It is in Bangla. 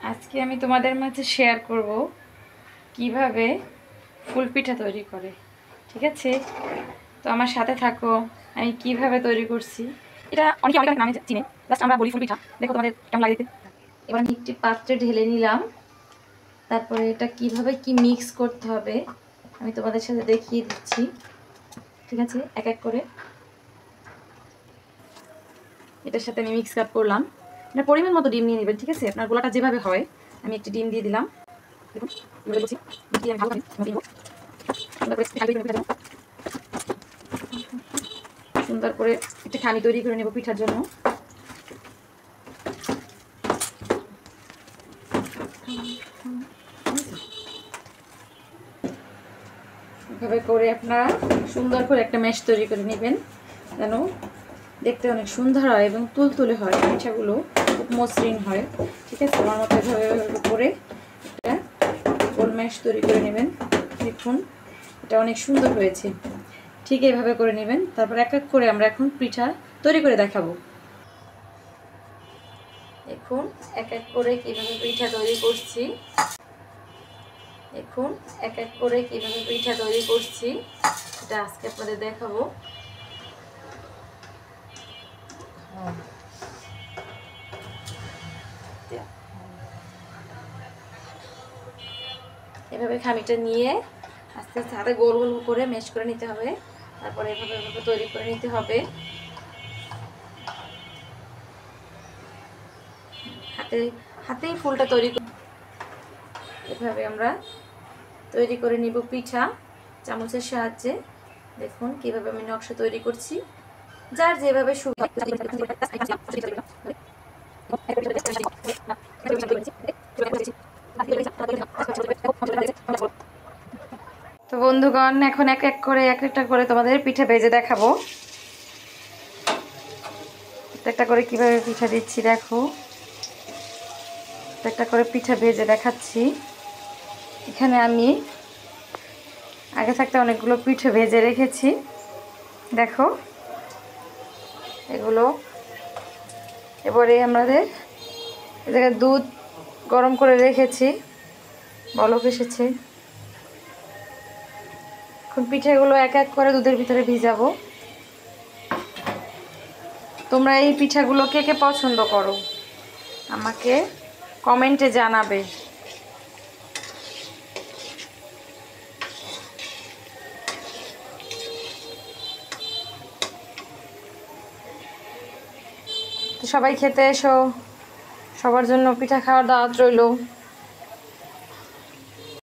আজকে আমি তোমাদের মাঝে শেয়ার করব কিভাবে ফুল পিঠা তৈরি করে। ঠিক আছে, তো আমার সাথে থাকো। আমি কিভাবে তৈরি করছি এটা অনেকে অনেক নামে চিনে, জাস্ট আমরা বলি ফুল পিঠা। দেখো তোমাদের কেমন লাগে। এবার আমি একটি পাত্রে ঢেলে নিলাম। তারপরে এটা কিভাবে কি মিক্স করতে হবে আমি তোমাদের সাথে দেখিয়ে দিচ্ছি। ঠিক আছে, এক এক করে এটার সাথে আমি মিক্স আপ করলাম। এটা পরিমাণ মতো ডিম নিয়ে নেবেন। ঠিক আছে, আপনার গোলাটা যেভাবে হয়। আমি একটি ডিম দিয়ে দিলাম। দেখুন সুন্দর করে একটা খানি তৈরি করে নেব পিঠার জন্য। এভাবে করে আপনারা সুন্দর করে একটা ম্যাশ তৈরি করে নেবেন, যেন দেখতে অনেক সুন্দর হয় এবং তুলতুলে হয়, পিঠাগুলো খুব মসৃণ হয়। ঠিক আছে, আমার মতো এভাবে করে একটা গোল ম্যাশ তৈরি করে নেবেন। দেখুন এটা অনেক সুন্দর হয়েছে। ঠিক এইভাবে করে নেবেন। তারপর এক এক করে আমরা এখন পিঠা তৈরি করে দেখাবো। দেখুন এক এক করে কিভাবে পিঠা তৈরি করছি। দেখুন এক এক করে কিভাবে পিঠা তৈরি করছি, এটা আজকে আপনাদের দেখাবো। এভাবে খামিটা নিয়ে আস্তে আস্তে হাতে গোল গোল করে ম্যাশ করে নিতে হবে। তারপরে এভাবে এভাবে তৈরি করে নিতে হবে। হাতেই ফুলটা তৈরি করে এভাবে আমরা তৈরি করে নিব পিঠা চামচের সাহায্যে। দেখুন কিভাবে আমি নকশা তৈরি করছি, যার যেভাবে সুবিধা। তো বন্ধুগণ, এখন এক এক করে এক একটা করে তোমাদের পিঠা ভেজে দেখাবো। একটা করে কিভাবে পিঠা দিচ্ছি দেখো। একটা করে পিঠা ভেজে দেখাচ্ছি। এখানে আমি আগে থাকতে অনেকগুলো পিঠে ভেজে রেখেছি। দেখো এগুলো। এবারে আমাদের এ জায়গায় দুধ গরম করে রেখেছি, বলক এসেছে। এখন পিঠেগুলো এক এক করে দুধের ভিতরে ভিজাবো। তোমরা এই পিঠাগুলো কে কে পছন্দ করো আমাকে কমেন্টে জানাবে। তো সবাই খেতে এসো, সবার জন্য পিঠা খাওয়ার দাওয়াত রইল।